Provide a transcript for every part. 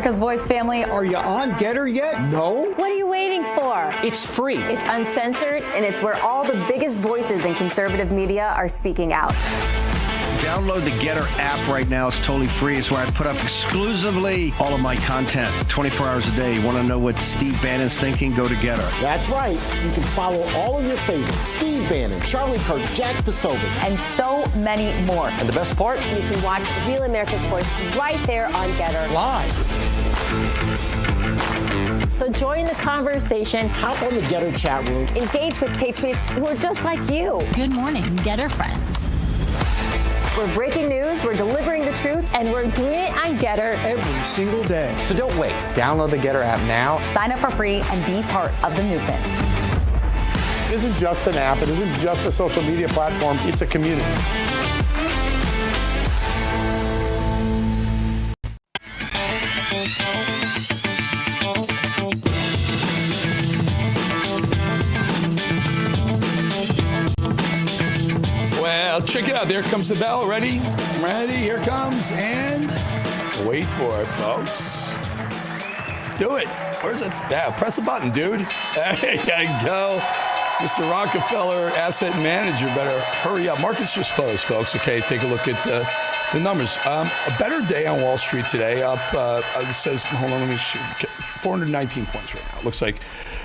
America's Voice family. Are you on Getter yet? No? What are you waiting for? It's free. It's uncensored. And it's where all the biggest voices in conservative media are speaking out. Download the Getter app right now. It's totally free. It's where I put up exclusively all of my content 24 hours a day. You want to know what Steve Bannon's thinking? Go to Getter. That's right. You can follow all of your favorites. Steve Bannon, Charlie Kirk, Jack Posobiec. And so many more. And the best part? You can watch Real America's Voice right there on Getter. Live. So join the conversation. Hop on the Getter chat room. Engage with patriots who are just like you. Good morning, Getter friends. We're breaking news, we're delivering the truth, And we're doing it on Getter Every single day. So don't wait. Download the Getter app now. Sign up for free and be part of the movement. It isn't just an app. It isn't just a social media platform. It's a community. Well, check it out. There comes the bell. Ready? Ready? Here it comes. And wait for it, folks. Do it. Where's it? Yeah, press a button, dude. There you go. Mr. Rockefeller, asset manager, better hurry up. Markets just closed, folks. Okay, take a look at the numbers. A better day on Wall Street today. Up, it says, hold on, let me see, 419 points right now. It looks like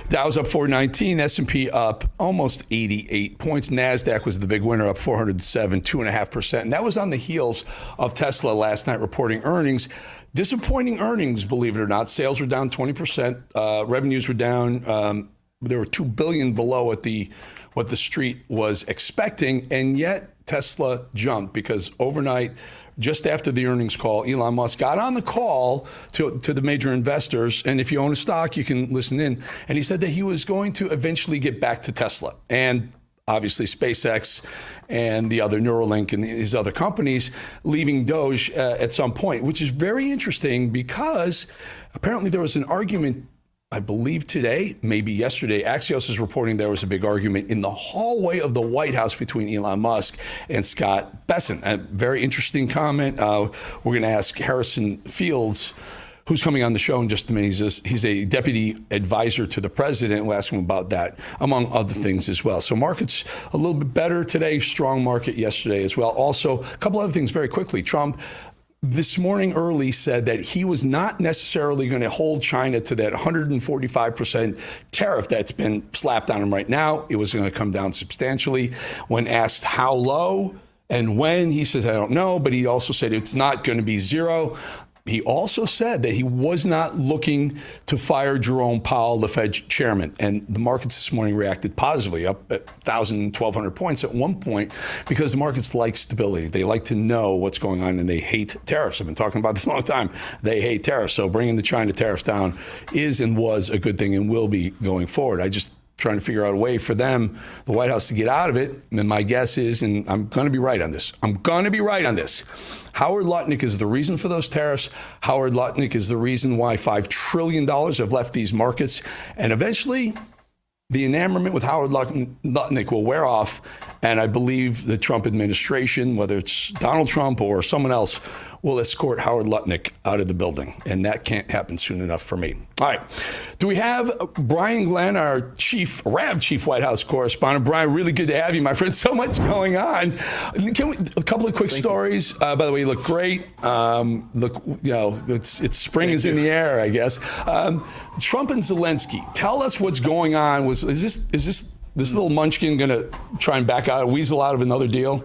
Dow's up 419, S&P up almost 88 points. NASDAQ was the big winner, up 407, 2.5%. And that was on the heels of Tesla last night reporting earnings. Disappointing earnings, believe it or not. Sales were down 20%. Revenues were down. They were $2 billion below what the street was expecting, and yet Tesla jumped because overnight, just after the earnings call, Elon Musk got on the call to the major investors, and if you own a stock, you can listen in, and he said that he was going to eventually get back to Tesla and obviously SpaceX and the other Neuralink and his other companies leaving Doge at some point, which is very interesting because apparently there was an argument, I believe today, maybe yesterday. Axios is reporting there was a big argument in the hallway of the White House between Elon Musk and Scott Bessent. A very interesting comment. We're going to ask Harrison Fields, who's coming on the show in just a minute. He's a deputy advisor to the president. We'll ask him about that, among other things as well. So markets a little bit better today. Strong market yesterday as well. Also, a couple other things very quickly. Trump this morning early said that he was not necessarily going to hold China to that 145% tariff that's been slapped on him right now. It was going to come down substantially. When asked how low and when, he says, I don't know, but he also said it's not going to be zero. He also said that he was not looking to fire Jerome Powell, the Fed chairman. And the markets this morning reacted positively, up at 1,000, 1,200 points at one point, because the markets like stability. They like to know what's going on, and they hate tariffs. I've been talking about this a long time. They hate tariffs. So bringing the China tariffs down is and was a good thing and will be going forward. I just trying to figure out a way for them, the White House, to get out of it. And my guess is, and I'm going to be right on this, Howard Lutnick is the reason for those tariffs. Howard Lutnick is the reason why $5 trillion have left these markets. And eventually, the enamorment with Howard Lutnick will wear off. And I believe the Trump administration, whether it's Donald Trump or someone else, will escort Howard Lutnick out of the building. And that can't happen soon enough for me. All right. Do we have Brian Glenn, our chief White House correspondent? Brian, really good to have you, my friend. So much going on. A couple of quick stories. By the way, you look great. It's spring is in the air, I guess. Trump and Zelensky. Tell us what's going on. Is this little munchkin going to try and weasel out of another deal?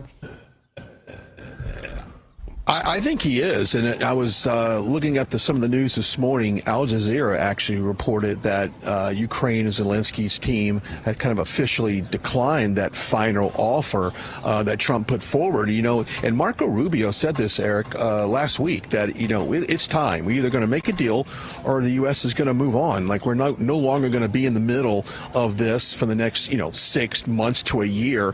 I think he is, and I was looking at some of the news this morning. Al Jazeera actually reported that Ukraine and Zelensky's team had kind of officially declined that final offer that Trump put forward. And Marco Rubio said this, Eric, last week, that it's time. We're either going to make a deal or the U.S. is going to move on. Like, we're no longer going to be in the middle of this for the next 6 months to a year.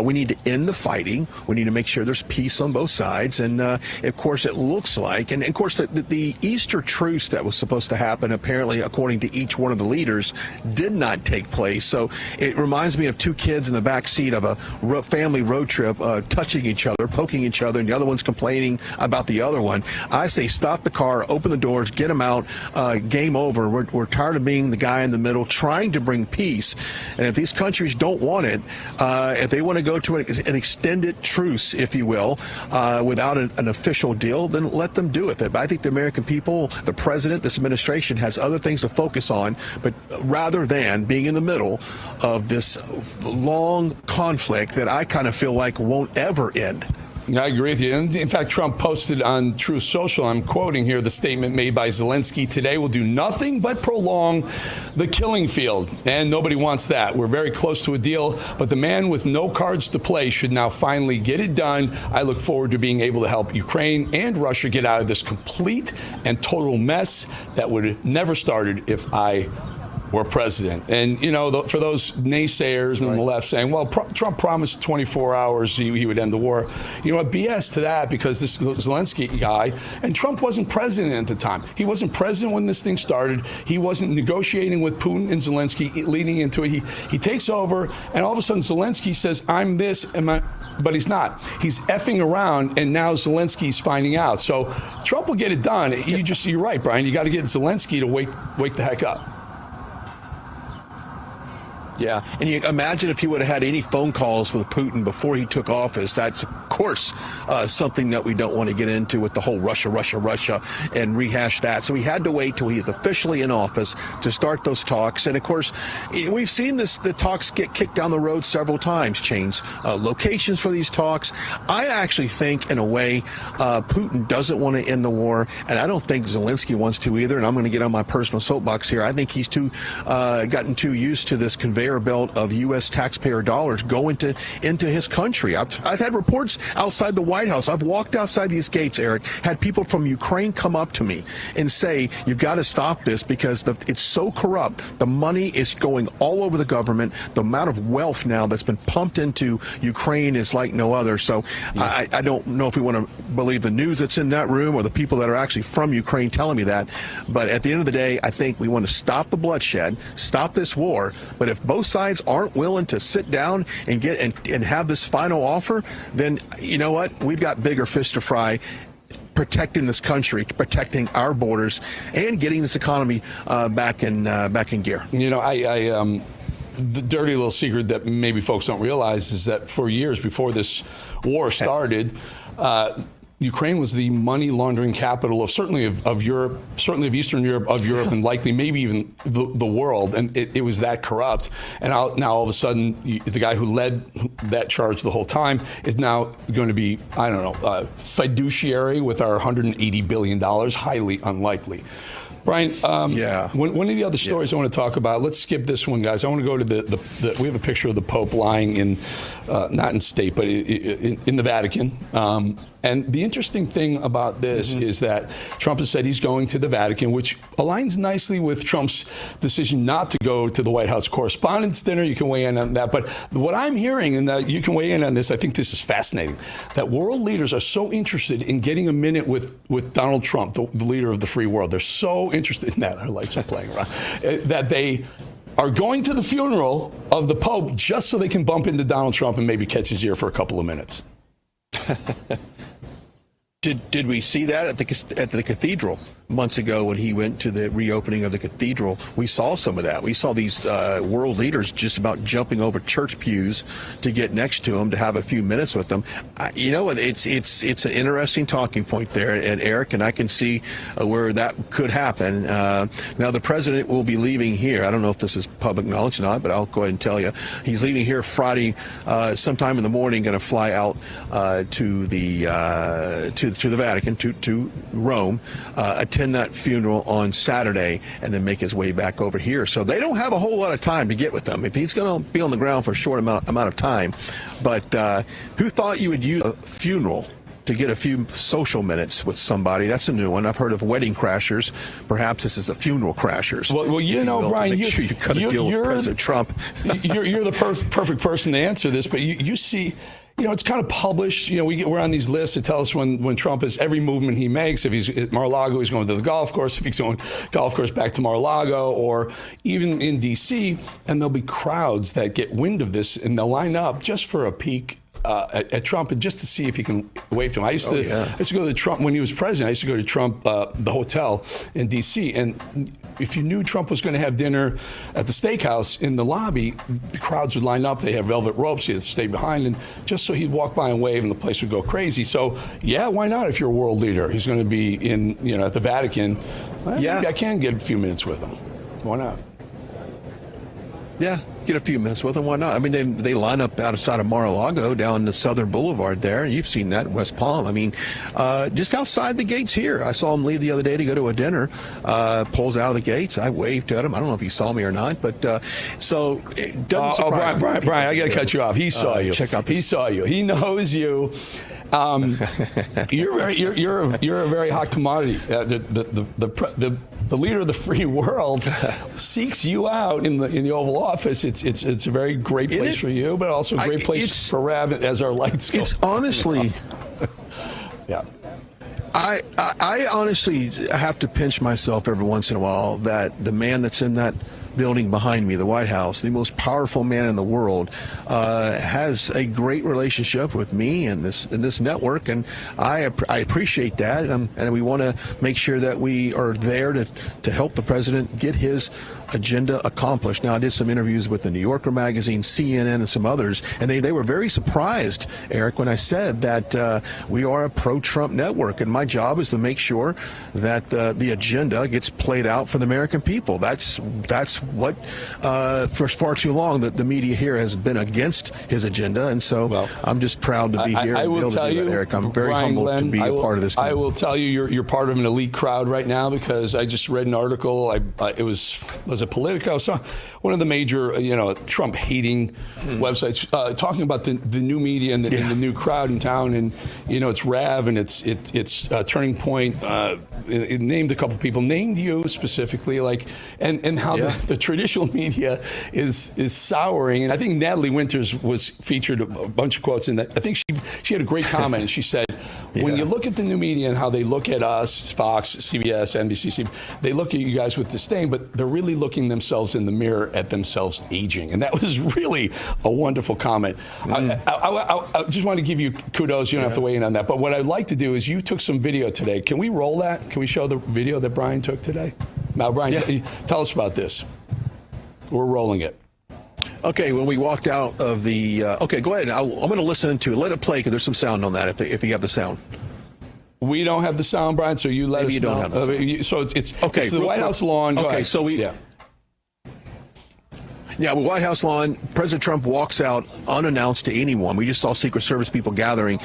We need to end the fighting. We need to make sure there's peace on both sides, and of course, it looks like, and of course, the Easter truce that was supposed to happen, apparently, according to each one of the leaders, did not take place. So it reminds me of two kids in the back seat of a family road trip, touching each other, poking each other, and the other one's complaining about the other one. I say stop the car, open the doors, get them out, game over. We're tired of being the guy in the middle trying to bring peace. And if these countries don't want it, if they want to go to an extended truce, if you will, without an official deal, then let them do it. But I think the American people, the president, this administration has other things to focus on, but rather than being in the middle of this long conflict that I kind of feel like won't ever end. I agree with you. And in fact, Trump posted on Truth Social, I'm quoting here, the statement made by Zelensky today will do nothing but prolong the killing field. And nobody wants that. We're very close to a deal, but the man with no cards to play should now finally get it done. I look forward to being able to help Ukraine and Russia get out of this complete and total mess that would have never started if I were president. And, you know, for those naysayers on the left saying, well, Trump promised 24 hours he would end the war. You know what? BS to that, because this Zelensky guy, and Trump wasn't president at the time. He wasn't president when this thing started. He wasn't negotiating with Putin and Zelensky leading into it. He takes over, and all of a sudden Zelensky says, I'm this, but he's not. He's effing around, and now Zelensky's finding out. So Trump will get it done. You're right, Brian. You got to get Zelensky to wake the heck up. Yeah, and you imagine if he would have had any phone calls with Putin before he took office. That's, of course, something that we don't want to get into with the whole Russia, and rehash that. So we had to wait till he's officially in office to start those talks. And, of course, we've seen the talks get kicked down the road several times, change locations for these talks. I actually think, in a way, Putin doesn't want to end the war, and I don't think Zelensky wants to either. And I'm going to get on my personal soapbox here. I think he's gotten too used to this conveyor belt of U.S. taxpayer dollars going into his country. I've had reports outside the White House. I've walked outside these gates, Eric, had people from Ukraine come up to me and say, you've got to stop this because it's so corrupt. The money is going all over the government. The amount of wealth now that's been pumped into Ukraine is like no other. So I don't know if we want to believe the news that's in that room or the people that are actually from Ukraine telling me that. But at the end of the day, I think we want to stop the bloodshed, stop this war. But if both sides aren't willing to sit down and get and have this final offer, then you know what? We've got bigger fish to fry, protecting this country, protecting our borders, and getting this economy back in gear. You know, the dirty little secret that maybe folks don't realize is that for years before this war started, Ukraine was the money laundering capital of of Europe, certainly of Eastern Europe, and likely maybe even the world. And it was that corrupt. And now all of a sudden, the guy who led that charge the whole time is now going to be, I don't know, fiduciary with our $180 billion. Highly unlikely. Brian, one of the other stories I want to talk about, let's skip this one, guys. I want to go to we have a picture of the Pope lying in, not in state, but in the Vatican. And the interesting thing about this is that Trump has said he's going to the Vatican, which aligns nicely with Trump's decision not to go to the White House Correspondents' Dinner. You can weigh in on that. But what I'm hearing, and you can weigh in on this, I think this is fascinating, that world leaders are so interested in getting a minute with Donald Trump, the leader of the free world. They're so interested in that. Our lights are playing around. That they are going to the funeral of the Pope just so they can bump into Donald Trump and maybe catch his ear for a couple of minutes. Did we see that at the cathedral months ago when he went to the reopening of the cathedral? We saw some of that. We saw these world leaders just about jumping over church pews to get next to him to have a few minutes with them. You know, it's an interesting talking point there, and Eric, and I can see where that could happen. Now the president will be leaving here. I don't know if this is public knowledge or not, but I'll go ahead and tell you. He's leaving here Friday sometime in the morning, going to fly out to the Vatican, to Rome, attend that funeral on Saturday, and then make his way back over here. So they don't have a whole lot of time to get with them. If he's going to be on the ground for a short amount of time. But who thought you would use a funeral to get a few social minutes with somebody? That's a new one. I've heard of wedding crashers. Perhaps this is a funeral crashers. Well, you know, Brian, you cut a deal with President Trump. You're the perfect person to answer this, but you see, it's kind of published. We're on these lists that tell us when Trump is every movement he makes. If he's at Mar-a-Lago, he's going to the golf course. If he's going golf course back to Mar-a-Lago, or even in D.C., and there'll be crowds that get wind of this, and they'll line up just for a peek at Trump, and just to see if he can wave to him. I used to go to Trump when he was president. I used to go to Trump, the hotel in D.C., and if you knew Trump was going to have dinner at the steakhouse in the lobby, the crowds would line up. They have velvet ropes. He'd stay behind, and just so he'd walk by and wave, and the place would go crazy. So, yeah, why not? If you're a world leader, he's going to be in, at the Vatican. I can get a few minutes with him. Why not? Yeah, get a few minutes with them. Why not? I mean, they line up outside of Mar-a-Lago down the Southern Boulevard there. You've seen that in West Palm. I mean, just outside the gates here. I saw him leave the other day to go to a dinner. Pulls out of the gates. I waved at him. I don't know if he saw me or not, but so it doesn't surprise me. Brian, I got to cut you off. He saw you. Check out this. He saw you. He knows you. You're a very hot commodity. The leader of the free world seeks you out in the Oval Office. It's a very great place for you, but also a great place for Rav as our lights go. It's honestly, yeah. I honestly have to pinch myself every once in a while that the man that's in that building behind me, the White House, the most powerful man in the world, has a great relationship with me and this network, and I appreciate that, and we want to make sure that we are there to help the president get his agenda accomplished. Now, I did some interviews with the New Yorker magazine, CNN, and some others, and they were very surprised, Eric, when I said that we are a pro-Trump network, and my job is to make sure that the agenda gets played out for the American people. That's what, for far too long, that the media here has been against his agenda, and so I'm just proud to be here and be able to do that, Eric. I'm very humbled to be a part of this team. I will tell you, you're part of an elite crowd right now, because I just read an article. It was it Politico? So one of the major, Trump hating websites, talking about the new media and the new crowd in town, and it's Rav and it's Turning Point. It named a couple people, named you specifically, and how the traditional media is souring. And I think Natalie Winters was featured a bunch of quotes in that. I think she had a great comment, and she said, when you look at the new media and how they look at us, Fox, CBS, NBC, they look at you guys with disdain, but they're really looking themselves in the mirror at themselves aging. And that was really a wonderful comment. I just want to give you kudos. You don't have to weigh in on that. But what I'd like to do is, you took some video today. Can we roll that? Can we show the video that Brian took today? Now, Brian, tell us about this. We're rolling it. Okay, when we walked out of the... okay, go ahead. I'm going to listen to it. Let it play, because there's some sound on that, if you have the sound. We don't have the sound, Brian, so you let Maybe us you don't know. have the sound. So it's the White House lawn. Okay, so we... Yeah, with White House lawn, President Trump walks out unannounced to anyone. We just saw Secret Service people gathering.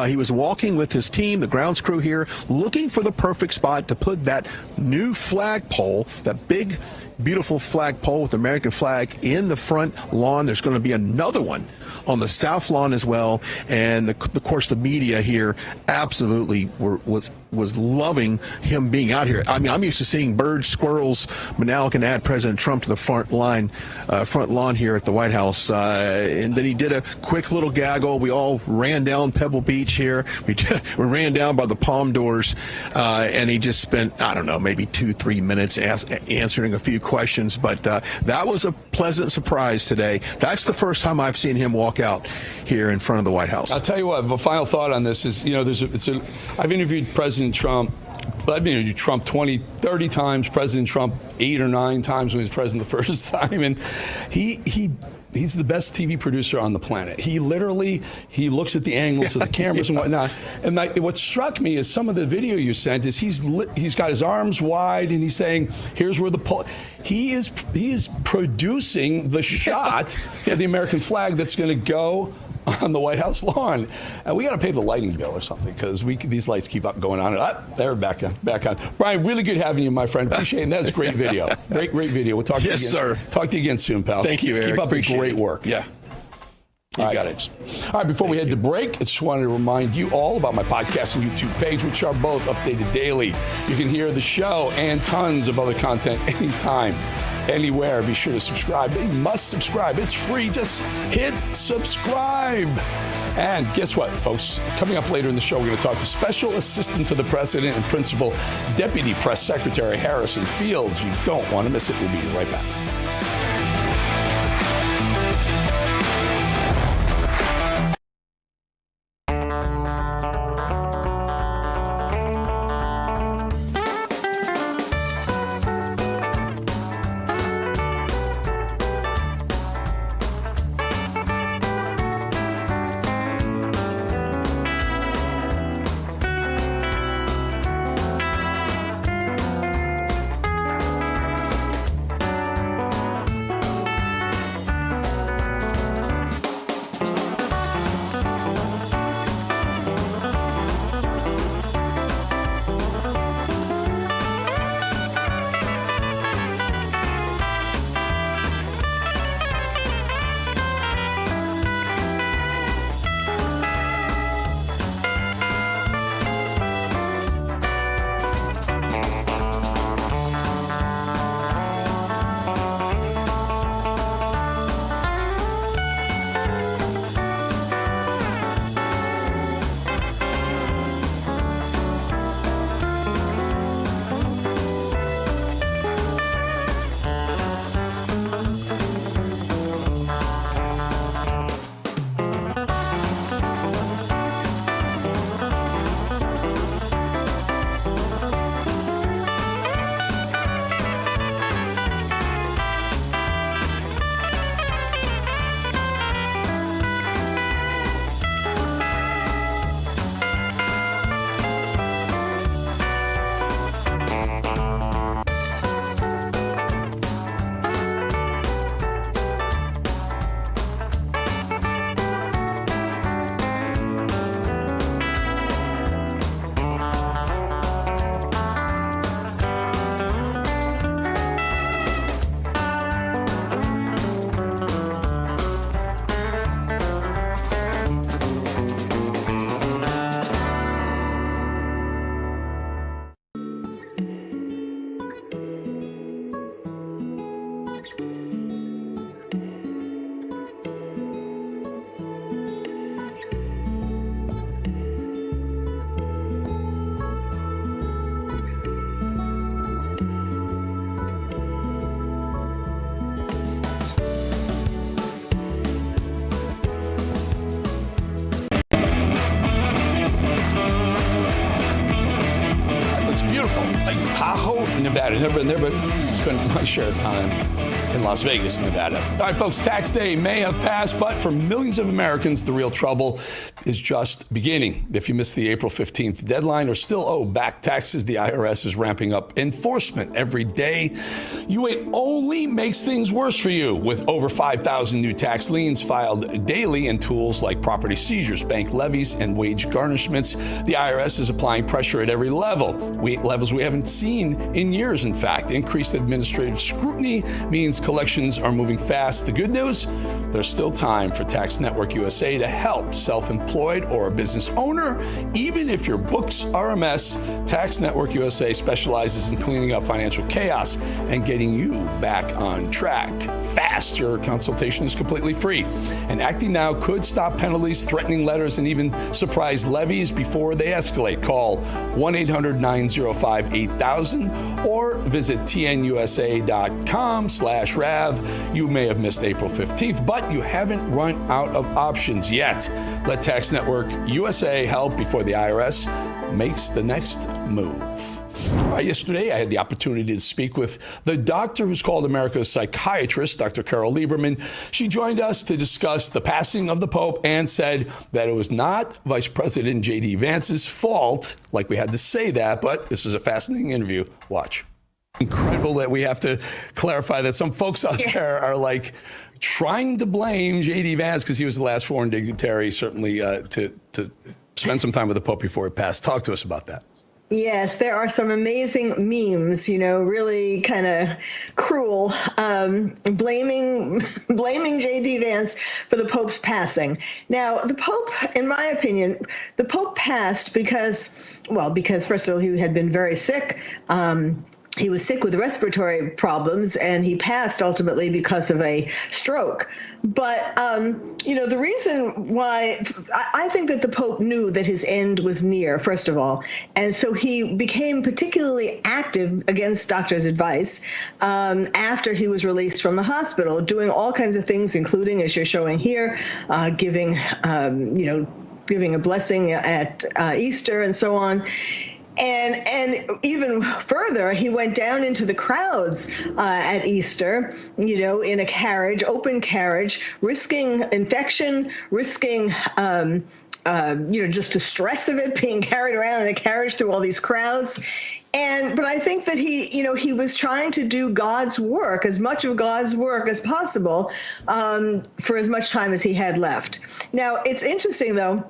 He was walking with his team, the grounds crew here, looking for the perfect spot to put that new flagpole, that big, beautiful flagpole with the American flag in the front lawn. There's going to be another one on the south lawn as well. And of course, the media here absolutely was loving him being out here. I mean, I'm used to seeing birds, squirrels, but now I can add President Trump to the front lawn here at the White House. And then he did a quick little gaggle. We all ran down Pebble Beach here. We ran down by the Palm Doors, and he just spent, I don't know, maybe 2-3 minutes answering a few questions. But that was a pleasant surprise today. That's the first time I've seen him walk out here in front of the White House. I'll tell you what, the final thought on this is, I've interviewed President Trump. I've been interviewed Trump 20, 30 times, President Trump 8 or 9 times when he was president the first time. And he's the best TV producer on the planet. He looks at the angles of the cameras and whatnot. And what struck me is some of the video you sent is he's got his arms wide and he's saying, here's where the pole. He is producing the shot for the American flag that's going to go on the White House lawn. And we got to pay the lighting bill or something, because these lights keep up going on. They're back on. Brian, really good having you, my friend. Appreciate it. And that's a great video. Great video. We'll talk to you again. Yes, sir. Talk to you again soon, pal. Thank you, Eric. Keep up the great work. Yeah. You got it. All right, before we head to break, I just wanted to remind you all about my podcast and YouTube page, which are both updated daily. You can hear the show and tons of other content anytime, anywhere. Be sure to subscribe. You must subscribe. It's free. Just hit subscribe. And guess what, folks? Coming up later in the show, we're going to talk to Special Assistant to the President and Principal Deputy Press Secretary Harrison Fields. You don't want to miss it. We'll be right back. Nevada. Never been there, but spent my share of time in Las Vegas, Nevada. All right, folks, tax day may have passed, but for millions of Americans, the real trouble is just beginning. If you missed the April 15th deadline or still owe back taxes, the IRS is ramping up enforcement every day. You wait only makes things worse for you with over 5,000 new tax liens filed daily and tools like property seizures, bank levies, and wage garnishments. The IRS is applying pressure at every level, levels we haven't seen in years, in fact. Increased administrative scrutiny means collections are moving fast. The good news, there's still time for Tax Network USA to help self-employed or a business owner. Even if your books are a mess, Tax Network USA specializes in cleaning up financial chaos and getting you back on track fast. Your consultation is completely free. And acting now could stop penalties, threatening letters, and even surprise levies before they escalate. Call 1-800-905-8000 or visit tnusa.com/RAV. You may have missed April 15th, but you haven't run out of options yet. Let Tax Network USA help before the IRS makes the next move. Yesterday, I had the opportunity to speak with the doctor who's called America's psychiatrist, Dr. Carol Lieberman. She joined us to discuss the passing of the Pope and said that it was not Vice President J.D. Vance's fault, like we had to say that, but this is a fascinating interview. Watch. Incredible that we have to clarify that some folks out there are like trying to blame J.D. Vance because he was the last foreign dignitary, certainly to spend some time with the Pope before he passed. Talk to us about that. Yes, there are some amazing memes, really kind of cruel, blaming J.D. Vance for the Pope's passing. Now, the Pope, in my opinion, the Pope passed because first of all, he had been very sick. he was sick with respiratory problems, and he passed ultimately because of a stroke. But, the reason why I think that the Pope knew that his end was near, first of all. And so he became particularly active against doctors' advice after he was released from the hospital, doing all kinds of things, including, as you're showing here, giving a blessing at Easter and so on. And even further, he went down into the crowds at Easter, in a carriage, open carriage, risking infection, risking, just the stress of it, being carried around in a carriage through all these crowds. But I think that he was trying to do God's work, as much of God's work as possible, for as much time as he had left. Now, it's interesting, though.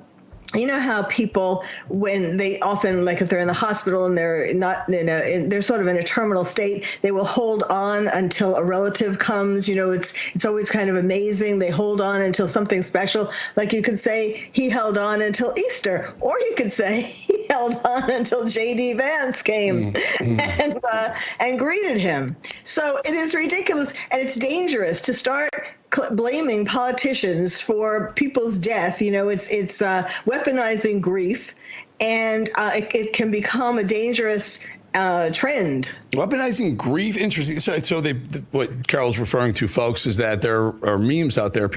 You know how people, when they often, like if they're in the hospital and they're not they're sort of in a terminal state, they will hold on until a relative comes. It's always kind of amazing. They hold on until something special. Like you could say he held on until Easter, or you could say he held on until J.D. Vance came and greeted him. So it is ridiculous, and it's dangerous to start blaming politicians for people's death. It's weaponizing grief, and it can become a dangerous trend. Weaponizing grief, interesting. So what Carol's referring to, folks, is that there are memes out there.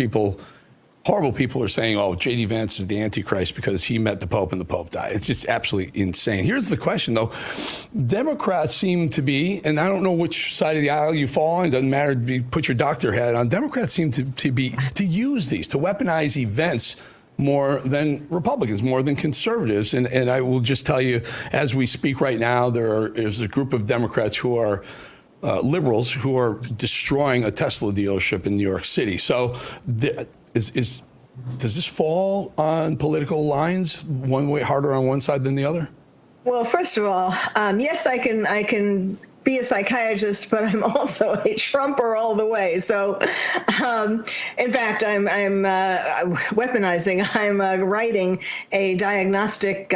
Horrible people are saying, "Oh, J.D. Vance is the Antichrist because he met the Pope and the Pope died." It's just absolutely insane. Here's the question, though. Democrats seem to be, and I don't know which side of the aisle you fall on, doesn't matter, put your doctor hat on. Democrats seem to use these, to weaponize events more than Republicans, more than conservatives. And I will just tell you, as we speak right now, there's a group of Democrats who are liberals who are destroying a Tesla dealership in New York City. So does this fall on political lines, one way harder on one side than the other? Well, first of all, yes, I can be a psychiatrist, but I'm also a Trumper all the way. So, in fact, I'm weaponizing. I'm writing a diagnostic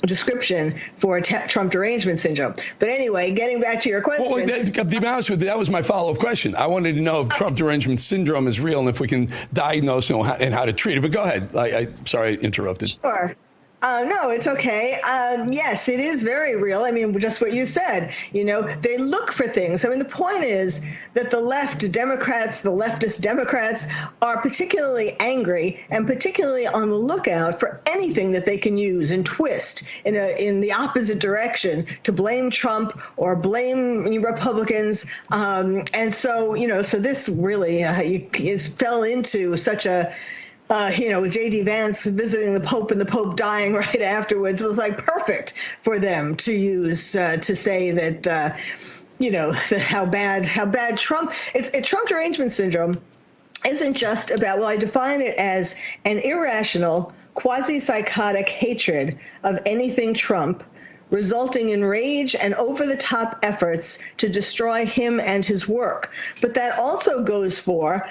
description for Trump derangement syndrome. But anyway, getting back to your question. Well, to be honest with you, that was my follow-up question. I wanted to know if Trump derangement syndrome is real and if we can diagnose and how to treat it. But go ahead. Sorry I interrupted. Sure. No, it's okay. Yes, it is very real. I mean, just what you said, they look for things. I mean, the point is that the leftist Democrats are particularly angry and particularly on the lookout for anything that they can use and twist in the opposite direction to blame Trump or blame Republicans. And so, so this really fell into such a with J.D. Vance visiting the Pope and the Pope dying right afterwards, was like perfect for them to use to say that, that how bad Trump. Trump derangement syndrome isn't just about, I define it as an irrational, quasi-psychotic hatred of anything Trump, resulting in rage and over-the-top efforts to destroy him and his work. But that also goes for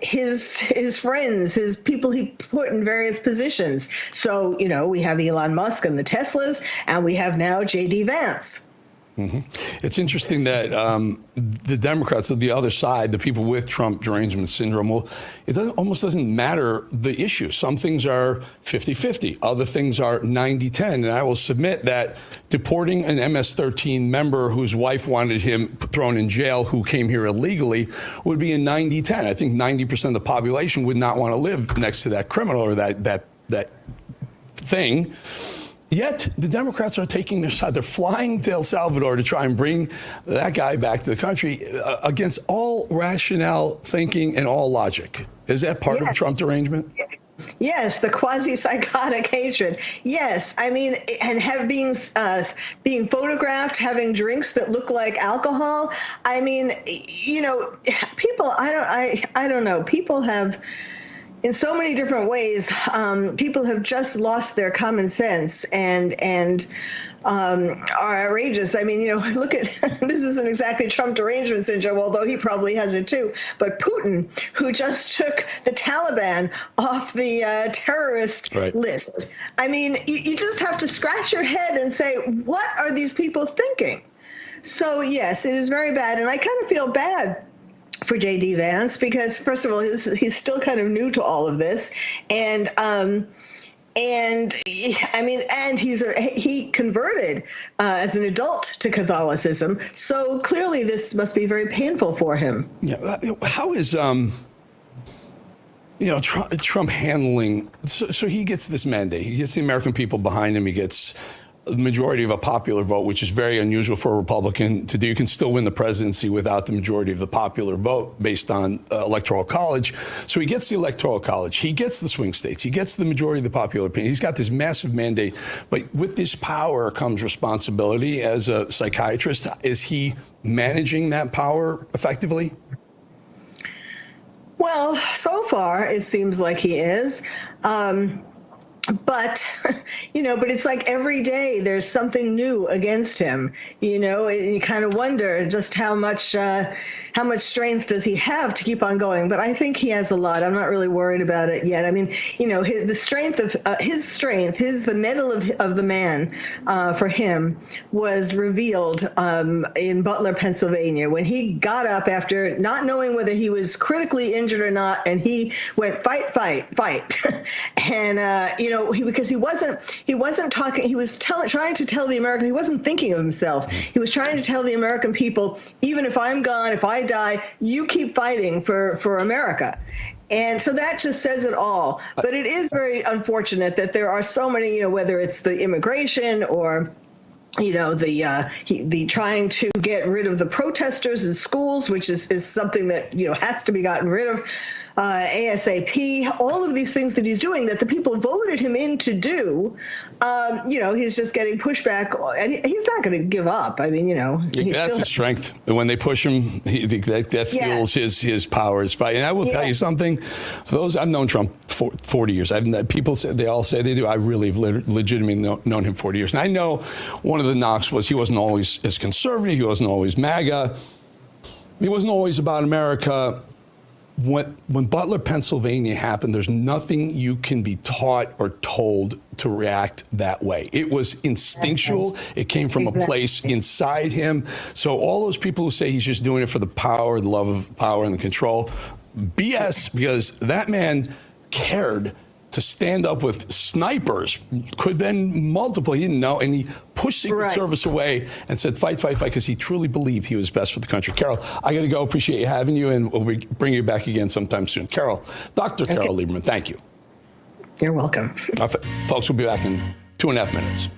his friends, his people he put in various positions. So, we have Elon Musk and the Teslas, and we have now J.D. Vance. Mm-hmm. It's interesting that the Democrats of the other side, the people with Trump derangement syndrome, almost doesn't matter the issue. Some things are 50-50. Other things are 90-10. And I will submit that deporting an MS-13 member whose wife wanted him thrown in jail, who came here illegally, would be a 90-10. I think 90% of the population would not want to live next to that criminal or that thing. Yet the Democrats are taking their side. They're flying to El Salvador to try and bring that guy back to the country against all rationale thinking and all logic. Is that part of Trump derangement? Yes, the quasi-psychotic hatred. Yes, I mean, and being photographed, having drinks that look like alcohol. I mean, people. I don't know. People have. In so many different ways, people have just lost their common sense and are outrageous. I mean, look at, this isn't exactly Trump derangement syndrome, although he probably has it too, but Putin, who just took the Taliban off the terrorist list. I mean, you just have to scratch your head and say, what are these people thinking? So, yes, it is very bad. And I kind of feel bad for J.D. Vance because, first of all, he's still kind of new to all of this. And he converted as an adult to Catholicism. So clearly this must be very painful for him. Yeah. How is, Trump handling, so he gets this mandate. He gets the American people behind him. He gets the majority of a popular vote, which is very unusual for a Republican to do. You can still win the presidency without the majority of the popular vote based on electoral college. So he gets the electoral college. He gets the swing states. He gets the majority of the popular opinion. He's got this massive mandate. But with this power comes responsibility as a psychiatrist. Is he managing that power effectively? Well, so far it seems like he is. But it's like every day there's something new against him. You kind of wonder just how much strength does he have to keep on going. But I think he has a lot. I'm not really worried about it yet. I mean, the strength of the mettle of the man for him was revealed in Butler, Pennsylvania, when he got up after not knowing whether he was critically injured or not, and he went fight, and because he wasn't talking. He was trying to tell the American. He wasn't thinking of himself. He was trying to tell the American people, even if I'm gone, if I die, you keep fighting for America. And so that just says it all. But it is very unfortunate that there are so many, whether it's the immigration or the trying to get rid of the protesters in schools, which is something that has to be gotten rid of ASAP. All of these things that he's doing that the people voted him in to do, he's just getting pushback, and he's not going to give up. I mean, that's his strength. When they push him, that fuels his power, his fight. And I will tell you something. For those I've known Trump for 40 years. People say they all say they do. I really have legitimately known him 40 years, and I know one of the knocks was he wasn't always as conservative. He wasn't always MAGA. He wasn't always about America. When Butler, Pennsylvania happened, there's nothing you can be taught or told to react that way. It was instinctual. It came from a place inside him. So all those people who say he's just doing it for the power, the love of power and the control, BS, because that man cared to stand up with snipers, could have been multiple, he didn't know, and he pushed Secret Service away and said, fight, because he truly believed he was best for the country. Carol, I got to go. Appreciate you having you, and we'll bring you back again sometime soon. Carol, Dr. Carol Lieberman, thank you. You're welcome. Folks, we'll be back in 2.5 minutes.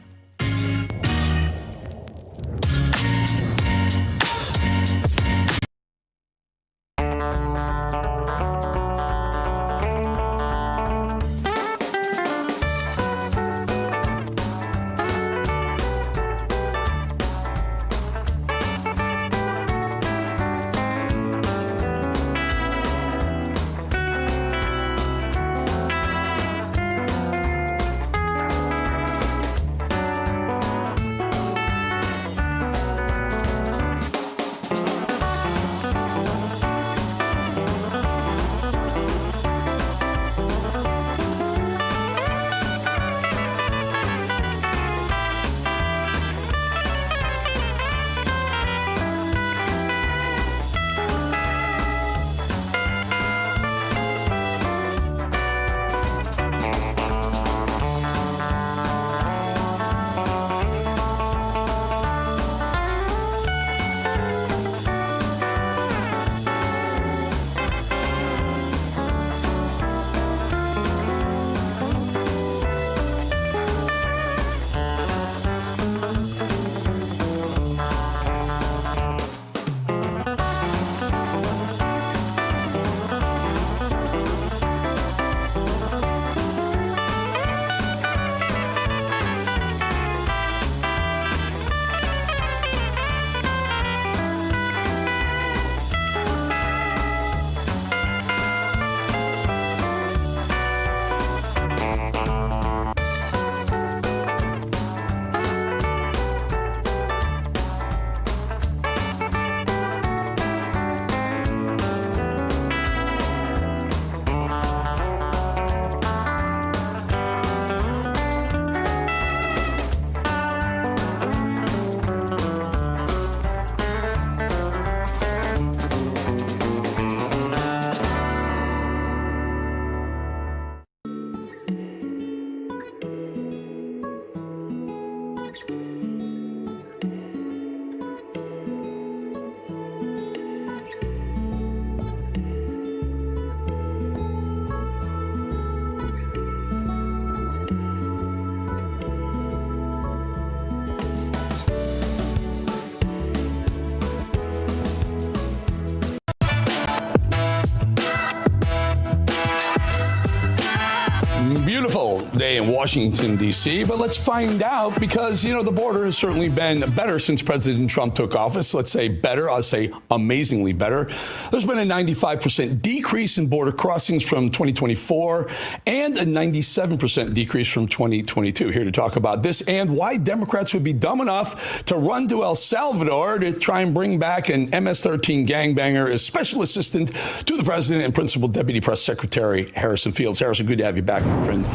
day in Washington, D.C., but let's find out because, you know, the border has certainly been better since President Trump took office. Let's say better. I'll say amazingly better. There's been a 95% decrease in border crossings from 2024 and a 97% decrease from 2022. Here to talk about this and why Democrats would be dumb enough to run to El Salvador to try and bring back an MS-13 gangbanger as special assistant to the president and principal deputy press secretary Harrison Fields. Harrison, good to have you back, my friend.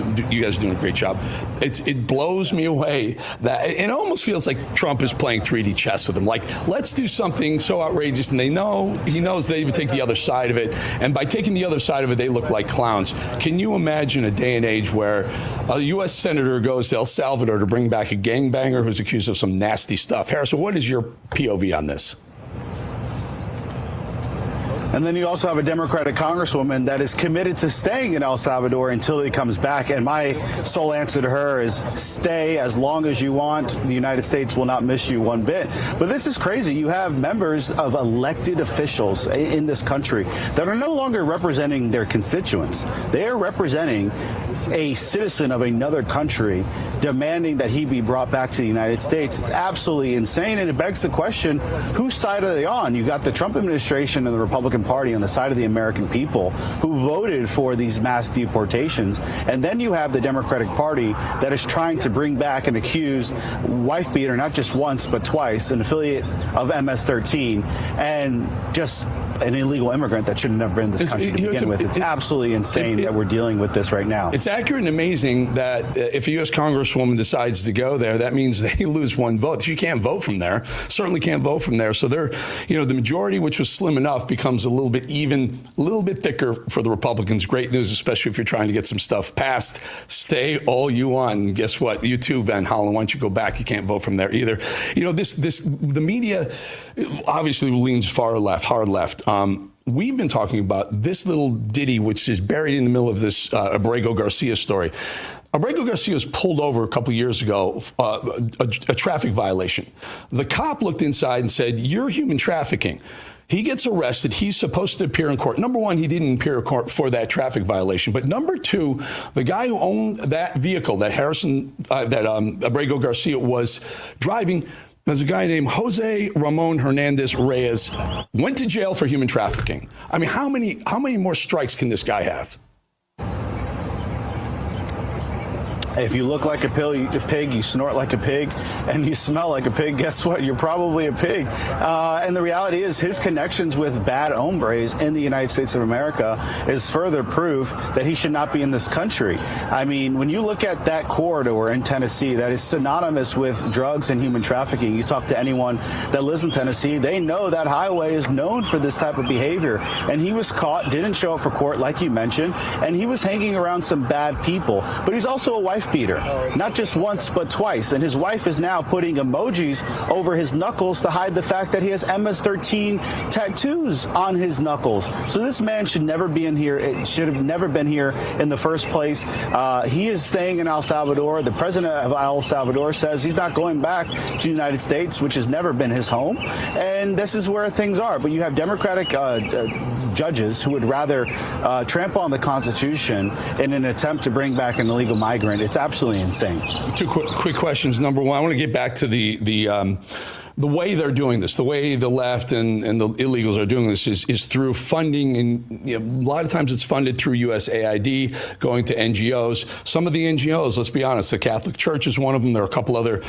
You guys are doing a great job. It blows me away that it almost feels like Trump is playing 3D chess with them. Like, let's do something so outrageous, and he knows they would take the other side of it. And by taking the other side of it, they look like clowns. Can you imagine a day and age where a U.S. senator goes to El Salvador to bring back a gangbanger who's accused of some nasty stuff? Harrison, what is your POV on this? And then you also have a Democratic congresswoman that is committed to staying in El Salvador until he comes back. And my sole answer to her is stay as long as you want. The United States will not miss you one bit. But this is crazy. You have members of elected officials in this country that are no longer representing their constituents. They are representing a citizen of another country demanding that he be brought back to the United States. It's absolutely insane. And it begs the question, whose side are they on? You got the Trump administration and the Republican Party on the side of the American people who voted for these mass deportations. And then you have the Democratic Party that is trying to bring back an accused wife beater, not just once, but twice, an affiliate of MS-13, and just an illegal immigrant that should have never been in this country to begin with. It's absolutely insane that we're dealing with this right now. It's accurate and amazing that if a U.S. Congresswoman decides to go there, that means they lose one vote. She can't vote from there. Certainly can't vote from there. So they're, you know, the majority, which was slim enough, becomes a little bit even, a little bit thicker for the Republicans. Great news, especially if you're trying to get some stuff passed. Stay all you want. And guess what? You too, Ben Holland. Why don't you go back? You can't vote from there either. You know, the media obviously leans far left, hard left. We've been talking about this little ditty, which is buried in the middle of this Abrego Garcia story. Abrego Garcia was pulled over a couple years ago, a traffic violation. The cop looked inside and said, "You're human trafficking." He gets arrested. He's supposed to appear in court. Number one, he didn't appear in court for that traffic violation. But number two, the guy who owned that vehicle that Abrego Garcia was driving, there's a guy named Jose Ramon Hernandez Reyes, went to jail for human trafficking. I mean, how many more strikes can this guy have? If you look like a pig, you snort like a pig, and you smell like a pig, guess what? You're probably a pig. And the reality is his connections with bad hombres in the United States of America is further proof that he should not be in this country. I mean, when you look at that corridor in Tennessee, that is synonymous with drugs and human trafficking. You talk to anyone that lives in Tennessee, they know that highway is known for this type of behavior. And he was caught, didn't show up for court, like you mentioned, and he was hanging around some bad people. But he's also a wife beater, not just once but twice, and his wife is now putting emojis over his knuckles to hide the fact that he has MS-13 tattoos on his knuckles. So this man should never be in here. It should have never been here in the first place. He is staying in El Salvador. The president of El Salvador says he's not going back to the United States, which has never been his home, and this is where things are. But you have Democratic judges who would rather trample on the Constitution in an attempt to bring back an illegal migrant. It's absolutely insane. Two quick questions. Number one, I want to get back to the way they're doing this, the way the left and the illegals are doing this is through funding. And a lot of times it's funded through USAID, going to NGOs. Some of the NGOs, let's be honest, the Catholic Church is one of them. There are a couple other,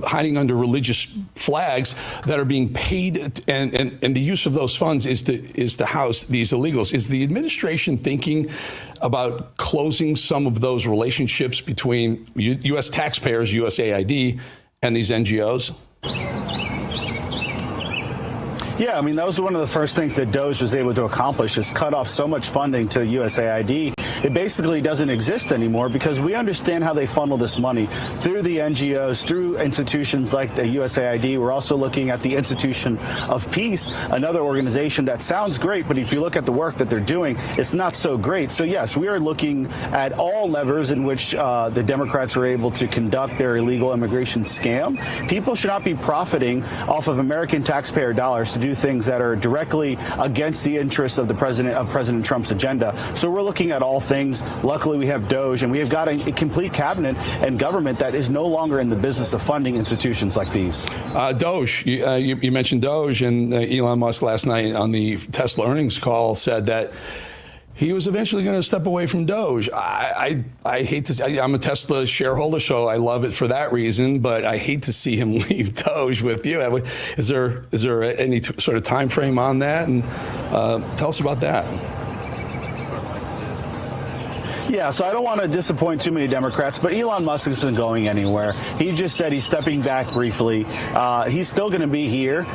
hiding under religious flags that are being paid. And the use of those funds is to house these illegals. Is the administration thinking about closing some of those relationships between U.S. taxpayers, USAID, and these NGOs? Yeah, I mean, that was one of the first things that DOJ was able to accomplish, is cut off so much funding to USAID. It basically doesn't exist anymore because we understand how they funnel this money through the NGOs, through institutions like the USAID. We're also looking at the Institution of Peace, another organization that sounds great, but if you look at the work that they're doing, it's not so great. So yes, we are looking at all levers in which the Democrats are able to conduct their illegal immigration scam. People should not be profiting off of American taxpayer dollars to do things that are directly against the interests of President Trump's agenda. So we're looking at all things things. Luckily, we have Doge, and we have got a complete cabinet and government that is no longer in the business of funding institutions like these. Doge, you mentioned Doge, and Elon Musk last night on the Tesla earnings call said that he was eventually going to step away from Doge. I hate to. I'm a Tesla shareholder, so I love it for that reason. But I hate to see him leave Doge with you. Is there any sort of time frame on that? And tell us about that. Yeah, so I don't want to disappoint too many Democrats, but Elon Musk isn't going anywhere. He just said he's stepping back briefly. He's still going to be here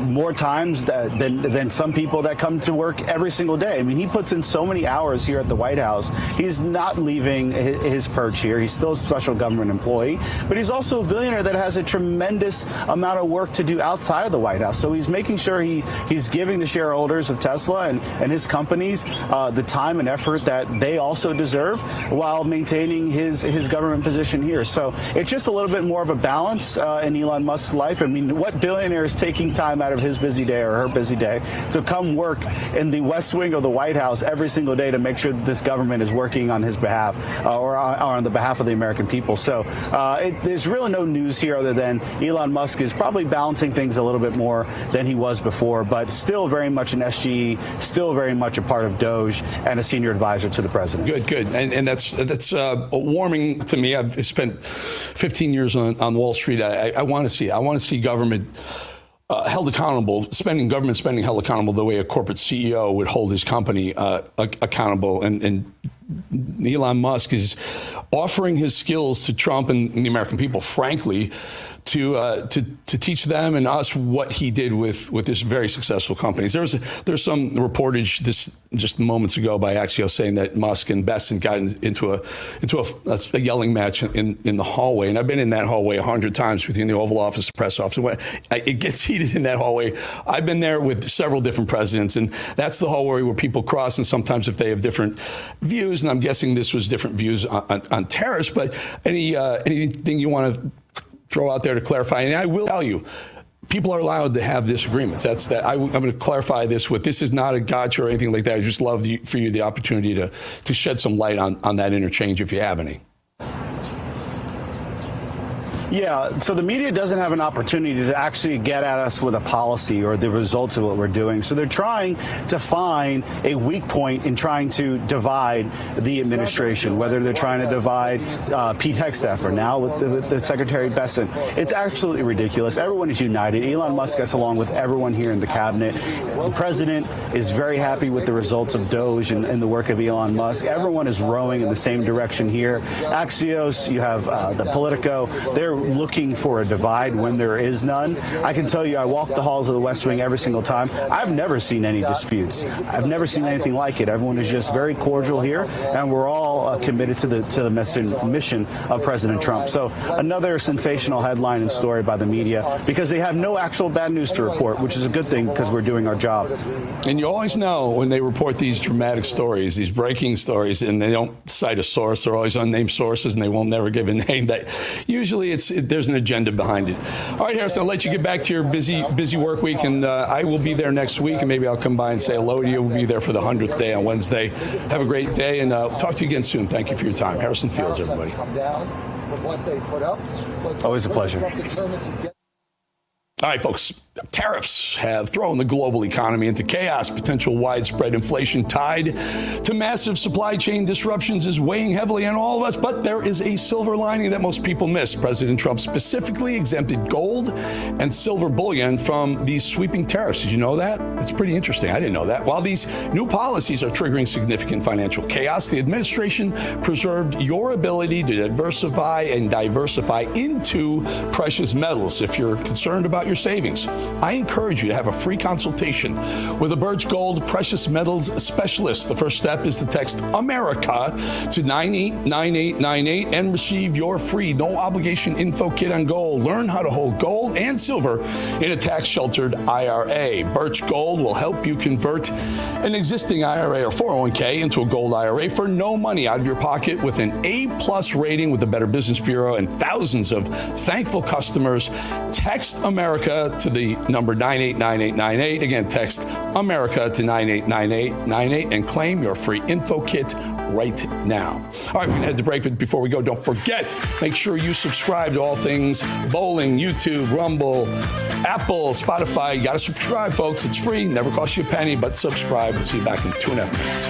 more times than some people that come to work every single day. I mean, he puts in so many hours here at the White House. He's not leaving his perch here. He's still a special government employee, but he's also a billionaire that has a tremendous amount of work to do outside of the White House. So he's making sure he's giving the shareholders of Tesla and his companies the time and effort that they also deserve while maintaining his government position here. So it's just a little bit more of a balance in Elon Musk's life. I mean, what billionaire is taking time out of his busy day or her busy day to come work in the West Wing of the White House every single day to make sure that this government is working on his behalf or on the behalf of the American people? So there's really no news here other than Elon Musk is probably balancing things a little bit more than he was before, but still very much an SGE, still very much a part of Doge and a senior advisor to the president. Good. And that's warming to me. I've spent 15 years on Wall Street. I want to see government held accountable, government spending held accountable the way a corporate CEO would hold his company accountable. And Elon Musk is offering his skills to Trump and the American people, frankly, to teach them and us what he did with this very successful companies. There's some reportage just moments ago by Axios saying that Musk and Besson got into a yelling match in the hallway, and I've been in that hallway 100 times between the Oval Office, press office. It gets heated in that hallway. I've been there with several different presidents, and that's the hallway where people cross. And sometimes if they have different views, and I'm guessing this was different views on tariffs, but anything you want to throw out there to clarify, and I will tell you, people are allowed to have disagreements. I'm going to clarify this this is not a gotcha or anything like that. I just love for you the opportunity to shed some light on that interchange if you have any. Yeah, so the media doesn't have an opportunity to actually get at us with a policy or the results of what we're doing. So they're trying to find a weak point in trying to divide the administration, whether they're trying to divide Pete Hegseth or now with the Secretary Besson. It's absolutely ridiculous. Everyone is united. Elon Musk gets along with everyone here in the cabinet. The president is very happy with the results of Doge and the work of Elon Musk. Everyone is rowing in the same direction here. Axios, you have the Politico. They're looking for a divide when there is none. I can tell you, I walk the halls of the West Wing every single time. I've never seen any disputes. I've never seen anything like it. Everyone is just very cordial here, and we're all committed to the mission of President Trump. So another sensational headline and story by the media, because they have no actual bad news to report, which is a good thing because we're doing our job. And you always know when they report these dramatic stories, these breaking stories, and they don't cite a source. They're always unnamed sources, and they won't never give a name. That usually there's an agenda behind it. All right, Harrison, I'll let you get back to your busy work week, and I will be there next week, and maybe I'll come by and say hello to you. We'll be there for the 100th day on Wednesday. Have a great day, and talk to you again soon. Thank you for your time. Harrison Fields, everybody. Always a pleasure. All right, folks, tariffs have thrown the global economy into chaos. Potential widespread inflation tied to massive supply chain disruptions is weighing heavily on all of us, but there is a silver lining that most people miss. President Trump specifically exempted gold and silver bullion from these sweeping tariffs. Did you know that? It's pretty interesting. I didn't know that. While these new policies are triggering significant financial chaos, the administration preserved your ability to diversify into precious metals. If you're concerned about your savings, I encourage you to have a free consultation with a Birch Gold Precious Metals specialist. The first step is to text America to 989898 and receive your free no obligation info kit on gold. Learn how to hold gold and silver in a tax-sheltered IRA. Birch Gold will help you convert an existing IRA or 401k into a gold IRA for no money out of your pocket with an A+ rating with the Better Business Bureau and thousands of thankful customers. Text America to the number 989898. Again, text America to 989898 and claim your free info kit right now. All right, we're going to head to break, but before we go, don't forget, make sure you subscribe to all things bowling, YouTube, Rumble, Apple, Spotify. You got to subscribe, folks. It's free. Never costs you a penny, but subscribe. We'll see you back in 2.5 minutes.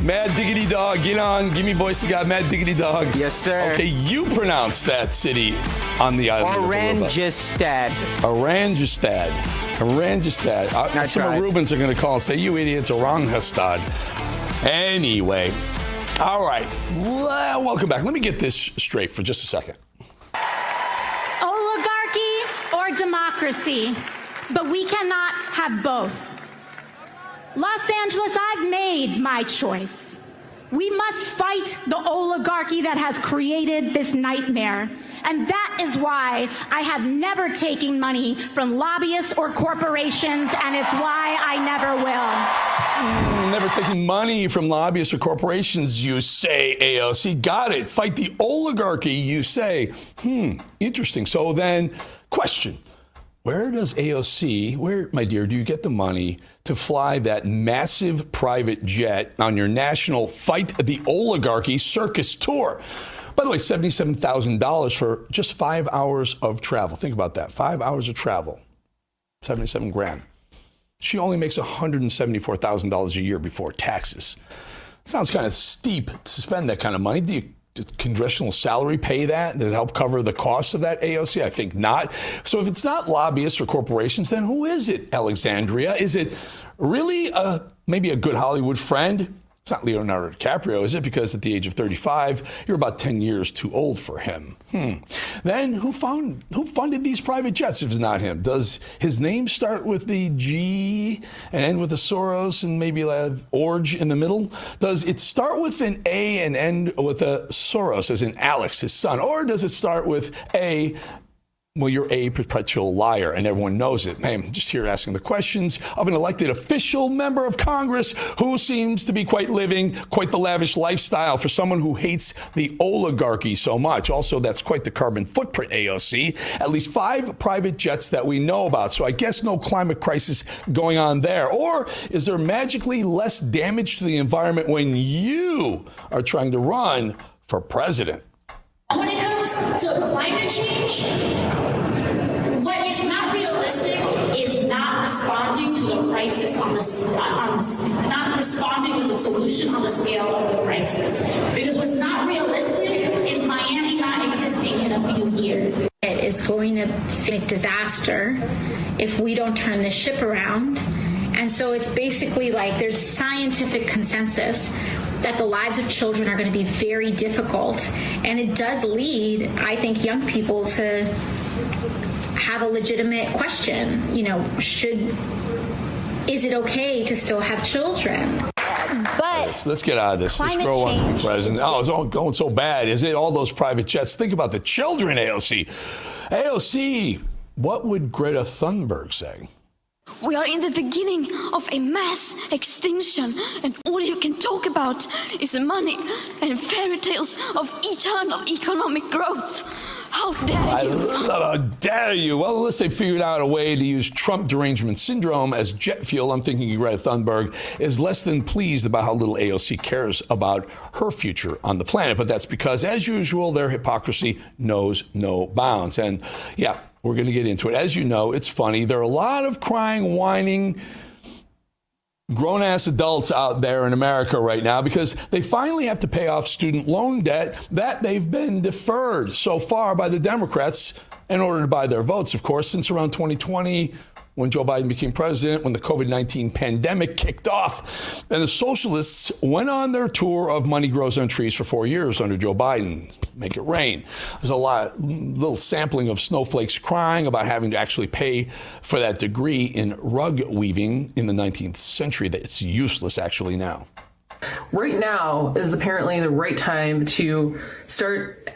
Mad Diggity Dog, get on. Give me voice you got. Mad Diggity Dog. Yes, sir. Okay, you pronounce that city on the island. Oranjestad. Oranjestad. Oranjestad. Some Arubans are going to call and say, you idiots, Oranjestad. Anyway, all right. Well, welcome back. Let me get this straight for just a second. Oligarchy or democracy, but we cannot have both. Los Angeles, I've made my choice. We must fight the oligarchy that has created this nightmare. And that is why I have never taken money from lobbyists or corporations, and it's why I never will. Never taking money from lobbyists or corporations, you say, AOC. Got it. Fight the oligarchy, you say. Interesting. So then, question. Where does AOC, my dear, do you get the money to fly that massive private jet on your national Fight the Oligarchy circus tour? By the way, $77,000 for just 5 hours of travel. Think about that. 5 hours of travel, 77 grand. She only makes $174,000 a year before taxes. It sounds kind of steep to spend that kind of money. Did congressional salary pay that? Does it help cover the cost of that, AOC? I think not. So if it's not lobbyists or corporations, then who is it, Alexandria? Is it really maybe a good Hollywood friend? It's not Leonardo DiCaprio, is it? Because at the age of 35, you're about 10 years too old for him. Then who funded these private jets if it's not him? Does his name start with the G and end with a Soros and maybe Orge in the middle? Does it start with an A and end with a Soros, as in Alex, his son? Or does it start with A Well, you're a perpetual liar, and everyone knows it. Man, I'm just here asking the questions of an elected official member of Congress who seems to be living quite the lavish lifestyle for someone who hates the oligarchy so much. Also, that's quite the carbon footprint, AOC. At least 5 private jets that we know about. So I guess no climate crisis going on there. Or is there magically less damage to the environment when you are trying to run for president? When it comes to climate change, what is not realistic is not responding to the crisis not responding with the solution on the scale of the crisis. Because what's not realistic is Miami not existing in a few years. It is going to be a disaster if we don't turn this ship around. And so it's basically like there's scientific consensus that the lives of children are going to be very difficult. And it does lead, I think, young people to have a legitimate question. Is it okay to still have children? But let's get out of this. This girl wants to be president. Oh, it's all going so bad. Is it all those private jets? Think about the children, AOC. AOC, what would Greta Thunberg say? We are in the beginning of a mass extinction, and all you can talk about is money and fairy tales of eternal economic growth. How dare you? How dare you? Well, unless they figured out a way to use Trump derangement syndrome as jet fuel, I'm thinking Greta Thunberg is less than pleased about how little AOC cares about her future on the planet. But that's because, as usual, their hypocrisy knows no bounds. And yeah, we're going to get into it. As you know, it's funny. There are a lot of crying, whining, grown-ass adults out there in America right now because they finally have to pay off student loan debt that they've been deferred so far by the Democrats in order to buy their votes, of course, since around 2020, when Joe Biden became president, when the COVID-19 pandemic kicked off. And the socialists went on their tour of money grows on trees for 4 years under Joe Biden. Make it rain. There's a little sampling of snowflakes crying about having to actually pay for that degree in rug weaving in the 19th century. That it's useless actually now. Right now is apparently the right time to start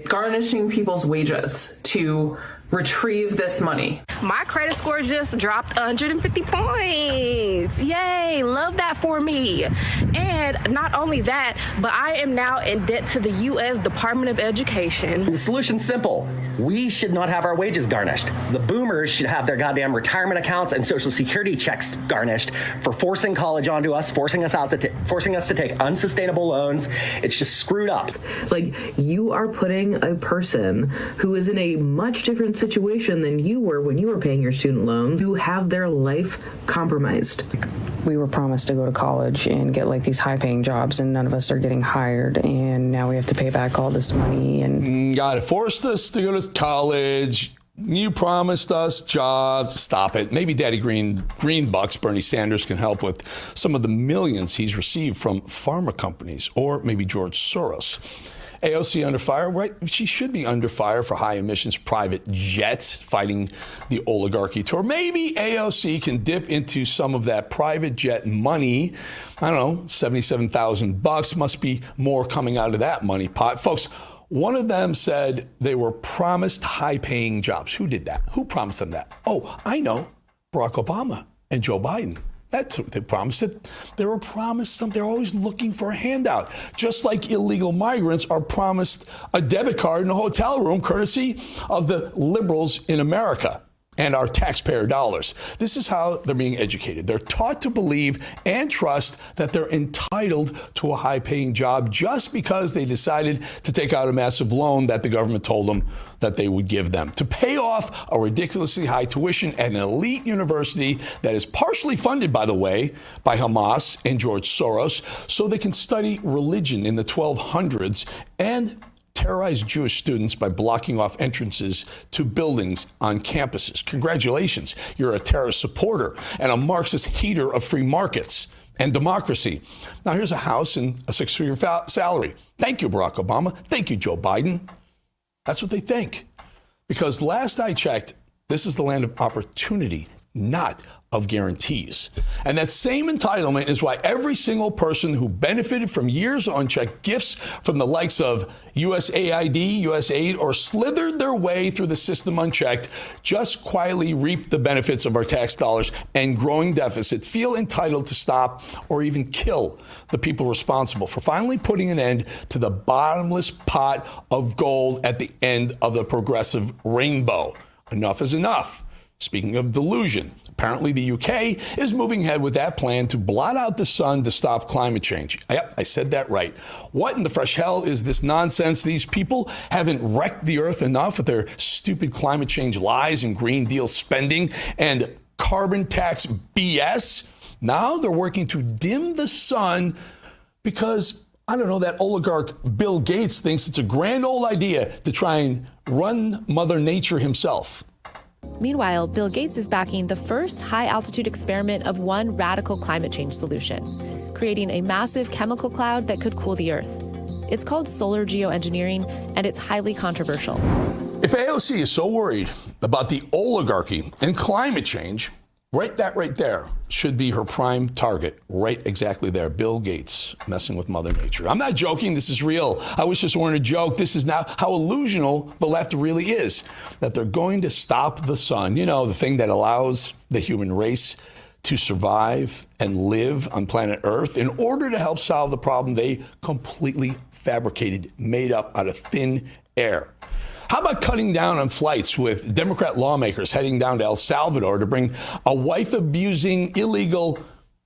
garnishing people's wages to retrieve this money. My credit score just dropped 150 points. Yay, love that for me. And not only that, but I am now in debt to the U.S. Department of Education. The solution's simple. We should not have our wages garnished. The boomers should have their goddamn retirement accounts and Social Security checks garnished for forcing college onto us, forcing us to take unsustainable loans. It's just screwed up. Like, you are putting a person who is in a much different situation than you were when you were paying your student loans to have their life compromised. We were promised to go to college and get like these high-paying jobs, and none of us are getting hired, and now we have to pay back all this money. And God, it forced us to go to college. You promised us jobs. Stop it. Maybe Daddy Green Bucks, Bernie Sanders, can help with some of the millions he's received from pharma companies, or maybe George Soros. AOC under fire, right? She should be under fire for high emissions private jets fighting the oligarchy tour. Maybe AOC can dip into some of that private jet money. I don't know, $77,000 must be more coming out of that money pot. Folks, one of them said they were promised high-paying jobs. Who did that? Who promised them that? Oh, I know, Barack Obama and Joe Biden. That's what they promised it. They were promised something. They're always looking for a handout. Just like illegal migrants are promised a debit card in a hotel room, courtesy of the liberals in America and our taxpayer dollars. This is how they're being educated. They're taught to believe and trust that they're entitled to a high-paying job just because they decided to take out a massive loan that the government told them that they would give them to pay off a ridiculously high tuition at an elite university that is partially funded, by the way, by Hamas and George Soros, so they can study religion in the 1200s and terrorize Jewish students by blocking off entrances to buildings on campuses. Congratulations, you're a terrorist supporter and a Marxist hater of free markets and democracy. Now here's a house and a six-figure salary. Thank you, Barack Obama. Thank you, Joe Biden. That's what they think. Because last I checked, this is the land of opportunity, not of guarantees. And that same entitlement is why every single person who benefited from years of unchecked gifts from the likes of USAID, USAID, or slithered their way through the system unchecked, just quietly reap the benefits of our tax dollars and growing deficit, feel entitled to stop or even kill the people responsible for finally putting an end to the bottomless pot of gold at the end of the progressive rainbow. Enough is enough. Speaking of delusion, apparently the UK is moving ahead with that plan to blot out the sun to stop climate change. Yep, I said that right. What in the fresh hell is this nonsense? These people haven't wrecked the earth enough with their stupid climate change lies and Green Deal spending and carbon tax BS. Now they're working to dim the sun because, I don't know, that oligarch Bill Gates thinks it's a grand old idea to try and run Mother Nature himself. Meanwhile, Bill Gates is backing the first high-altitude experiment of one radical climate change solution, creating a massive chemical cloud that could cool the Earth. It's called solar geoengineering, and it's highly controversial. If AOC is so worried about the oligarchy and climate change, that right there should be her prime target, right exactly there. Bill Gates messing with Mother Nature. I'm not joking. This is real. I wish this weren't a joke. This is now how illusional the left really is, that they're going to stop the sun. You know, the thing that allows the human race to survive and live on planet Earth in order to help solve the problem they completely fabricated, made up out of thin air. How about cutting down on flights with Democrat lawmakers heading down to El Salvador to bring a wife-abusing, illegal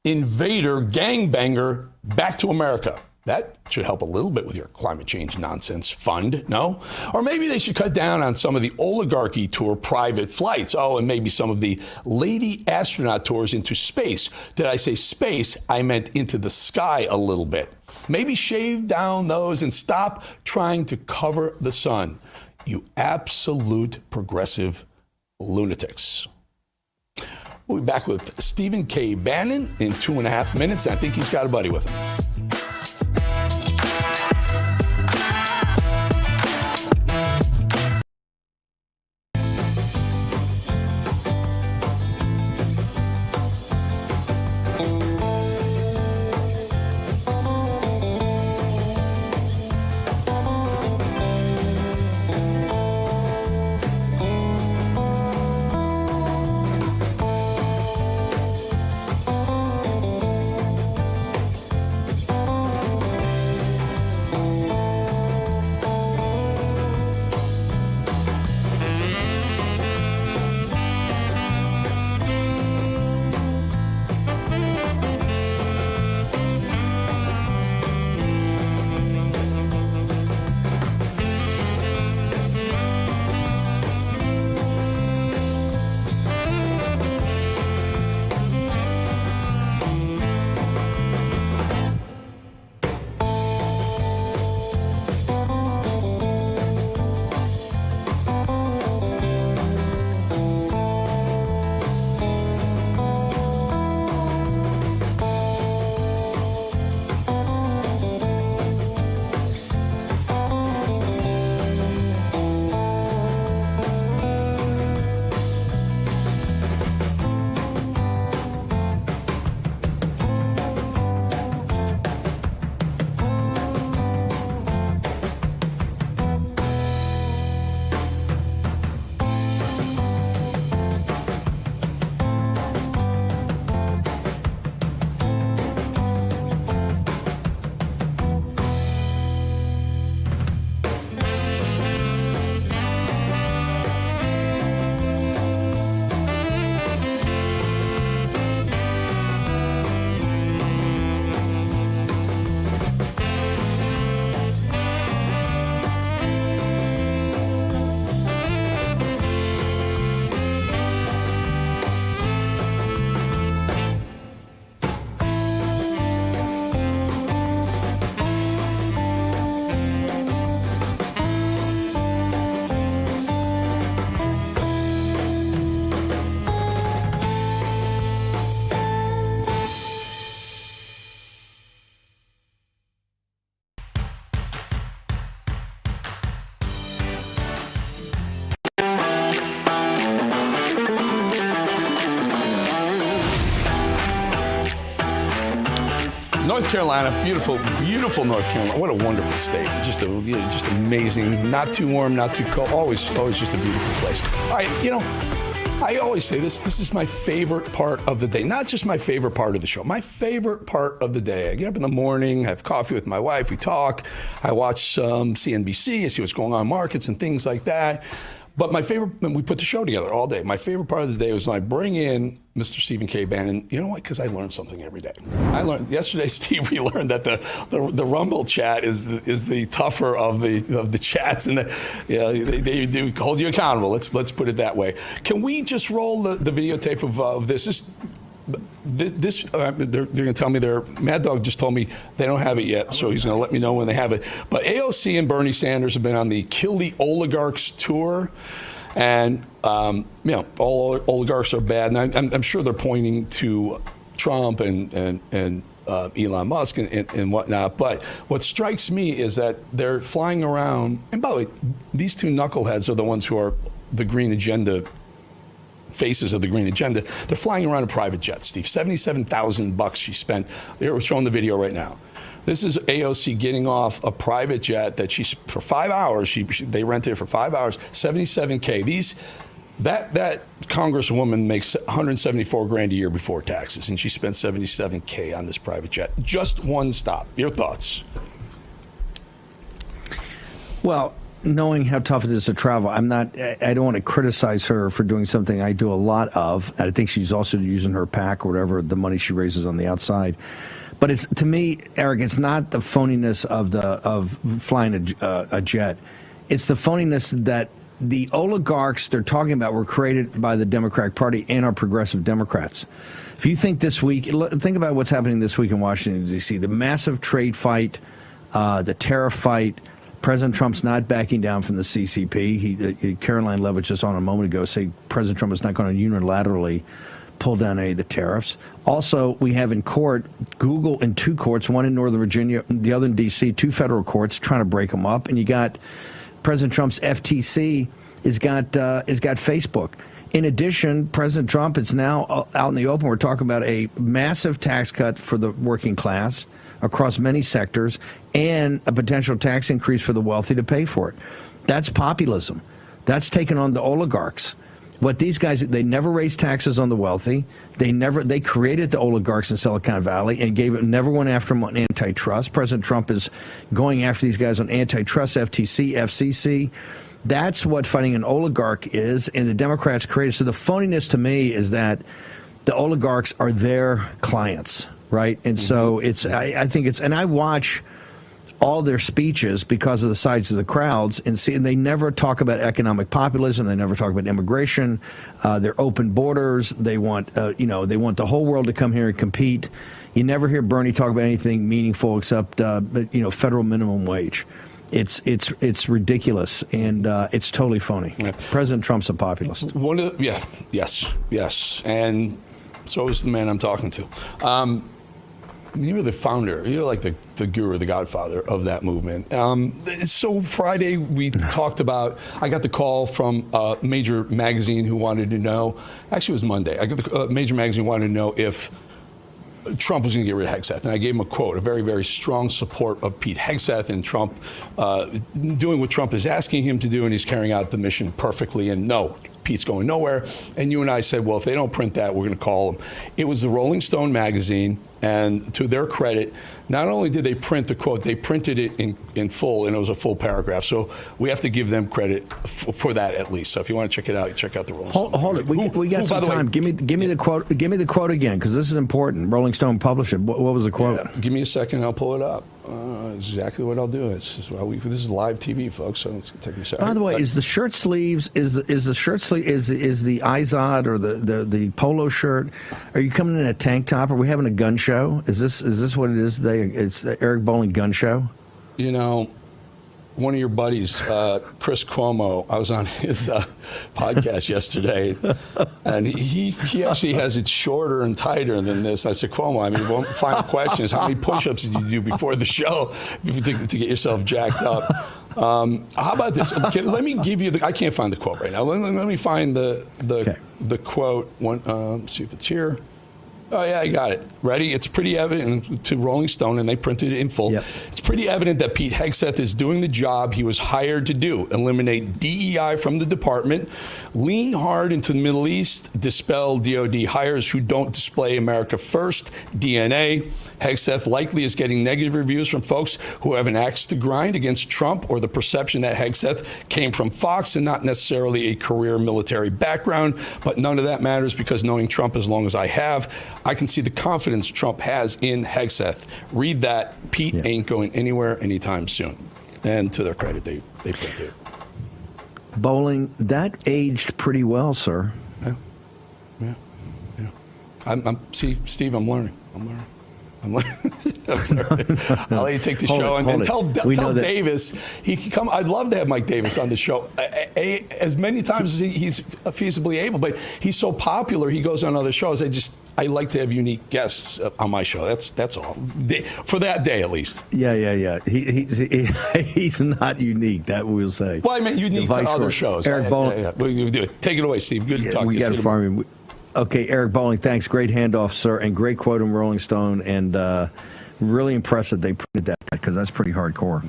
invader, gangbanger back to America? That should help a little bit with your climate change nonsense fund, no? Or maybe they should cut down on some of the oligarchy tour private flights. Oh, and maybe some of the lady astronaut tours into space. Did I say space? I meant into the sky a little bit. Maybe shave down those and stop trying to cover the sun. You absolute progressive lunatics. We'll be back with Stephen K. Bannon in 2.5 minutes. I think he's got a buddy with him. North Carolina, beautiful, beautiful North Carolina. What a wonderful state. Just amazing. Not too warm, not too cold. Always just a beautiful place. All right, I always say this is my favorite part of the day. Not just my favorite part of the show. My favorite part of the day. I get up in the morning, have coffee with my wife, we talk. I watch CNBC, I see what's going on in markets and things like that. But my favorite, we put the show together all day. My favorite part of the day was when I bring in Mr. Stephen K. Bannon. You know what? Because I learned something every day. I learned yesterday, Steve. We learned that the Rumble chat is the tougher of the chats, and they do hold you accountable. Let's put it that way. Can we just roll the videotape of this? They're going to tell me Mad Dog just told me they don't have it yet, so he's going to let me know when they have it. But AOC and Bernie Sanders have been on the Kill the Oligarchs tour, and all oligarchs are bad. And I'm sure they're pointing to Trump and Elon Musk and whatnot. But what strikes me is that they're flying around. And by the way, these two knuckleheads are the ones who are the Green Agenda faces of the Green Agenda. They're flying around in private jets, Steve. $77,000 she spent. They're showing the video right now. This is AOC getting off a private jet that for 5 hours. They rented it for 5 hours. $77K. That congresswoman makes $174,000 a year before taxes, and she spent $77K on this private jet. Just one stop. Your thoughts? Well, knowing how tough it is to travel, I don't want to criticize her for doing something I do a lot of. I think she's also using her PAC or whatever, the money she raises on the outside. But it's, to me, Eric, it's not the phoniness of flying a jet. It's the phoniness that the oligarchs they're talking about were created by the Democratic Party and our progressive Democrats. If you think this week, think about what's happening this week in Washington, D.C., the massive trade fight, the tariff fight. President Trump's not backing down from the CCP. Caroline Levitt just on a moment ago said President Trump is not going to unilaterally pull down any of the tariffs. Also, we have in court, Google in two courts, one in Northern Virginia, the other in D.C., two federal courts trying to break them up. And you got President Trump's FTC has got Facebook. In addition, President Trump is now out in the open. We're talking about a massive tax cut for the working class across many sectors and a potential tax increase for the wealthy to pay for it. That's populism. That's taken on the oligarchs. What these guys, they never raised taxes on the wealthy. They created the oligarchs in Silicon Valley and never went after them on antitrust. President Trump is going after these guys on antitrust, FTC, FCC. That's what fighting an oligarch is, and the Democrats created. So the phoniness to me is that the oligarchs are their clients, right? And so I think it's, and I watch all their speeches because of the size of the crowds, and they never talk about economic populism. They never talk about immigration. They're open borders. They want, they want the whole world to come here and compete. You never hear Bernie talk about anything meaningful except, federal minimum wage. It's ridiculous, and it's totally phony. Yeah. President Trump's a populist. Yes, and so is the man I'm talking to. You're the founder. You're like the guru, the godfather of that movement. So Friday we talked about, I got the call from a major magazine who wanted to know, actually it was Monday, I got the major magazine wanted to know if Trump was going to get rid of Hegseth. And I gave him a quote, a very, very strong support of Pete Hegseth and Trump doing what Trump is asking him to do, and he's carrying out the mission perfectly. And no, Pete's going nowhere. And you and I said, well, if they don't print that, we're going to call them. It was the Rolling Stone magazine, and to their credit, not only did they print the quote, they printed it in full, and it was a full paragraph. So we have to give them credit for that at least. So if you want to check it out, check out the Rolling Stone. Hold it, we got some time. Give me the quote. Give me the quote again, because this is important. Rolling Stone published it. What was the quote? Yeah. Give me a second. I'll pull it up. Exactly what I'll do. This is live TV, folks. So it's gonna take me a second. By the way, is the shirt sleeves is the shirt sleeve is the Izod or the polo shirt? Are you coming in a tank top? Are we having a gun show? Is this what it is today? It's the Eric Bolling gun show. You know, one of your buddies, Chris Cuomo, I was on his podcast yesterday, and he actually has it shorter and tighter than this. I said, Cuomo, I mean, one final question is, how many push-ups did you do before the show to get yourself jacked up? How about this? Let me give you I can't find the quote right now. Let me find the quote. Let's see if it's here. Oh, yeah, I got it. Ready? It's pretty evident to Rolling Stone, and they printed it in full. Yep. It's pretty evident that Pete Hegseth is doing the job he was hired to do, eliminate DEI from the department, lean hard into the Middle East, dispel DOD hires who don't display America First DNA. Hegseth likely is getting negative reviews from folks who have an axe to grind against Trump, or the perception that Hegseth came from Fox and not necessarily a career military background. But none of that matters, because knowing Trump as long as I have, I can see the confidence Trump has in Hegseth. Read that. Pete ain't going anywhere anytime soon. And to their credit, they printed it. Bolling, that aged pretty well, sir. Yeah. See, Steve, I'm learning. I'll let you take the show and tell Davis he can come. I'd love to have Mike Davis on the show as many times as he's feasibly able, but he's so popular, he goes on other shows. I like to have unique guests on my show. That's all. For that day, at least. Yeah. He's not unique, that we'll say. Well, I meant unique to other shows. Eric Bolling. Take it away, Steve. Good to talk to you. We got to farm him. Okay, Eric Bolling, thanks. Great handoff, sir, and great quote in Rolling Stone, and really impressive they printed that, because that's pretty hardcore.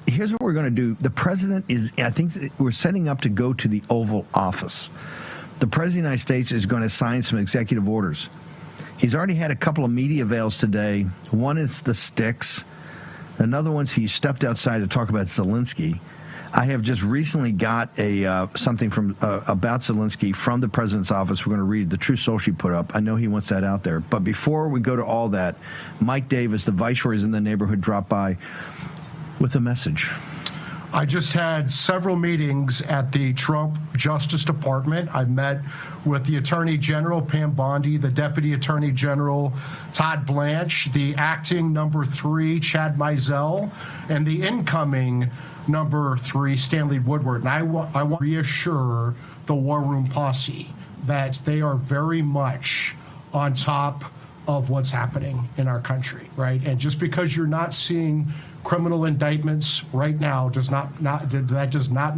Here's what we're going to do. The president I think we're setting up to go to the Oval Office. The president of the United States is going to sign some executive orders. He's already had a couple of media avails today. One is the sticks. Another one's he stepped outside to talk about Zelensky. I have just recently got something from about Zelensky from the president's office. We're going to read the True Social put up. I know he wants that out there. But before we go to all that, Mike Davis, the viceroy, is in the neighborhood, dropped by with a message. I just had several meetings at the Trump Justice Department. I met with the Attorney General, Pam Bondi, the Deputy Attorney General, Todd Blanche, the acting number 3, Chad Mizell, and the incoming number 3, Stanley Woodward. And I want to reassure the War Room posse that they are very much on top of what's happening in our country, right? And just because you're not seeing criminal indictments right now does not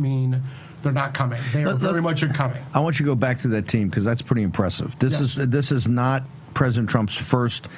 mean they're not coming. They are very much incoming. I want you to go back to that team, because that's pretty impressive. This is not President Trump's first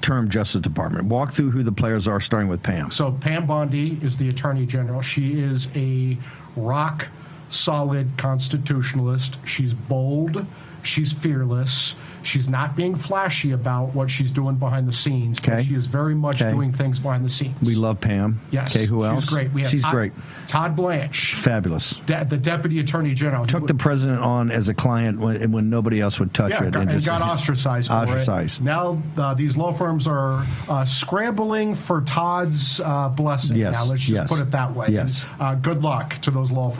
term Justice Department. Walk through who the players are, starting with Pam. So Pam Bondi is the Attorney General. She is a rock solid constitutionalist. She's bold. She's fearless. She's not being flashy about what she's doing behind the scenes. But she is very much doing things behind the scenes. We love Pam. Yes. Okay, who else? She's great. She's great. Todd Blanche. Fabulous. The Deputy Attorney General. Took the president on as a client when nobody else would touch it. And got ostracized for it. Now these law firms are scrambling for Todd's blessing. Yes. Now let's just put it that way. Yes. And, good luck to those law firms.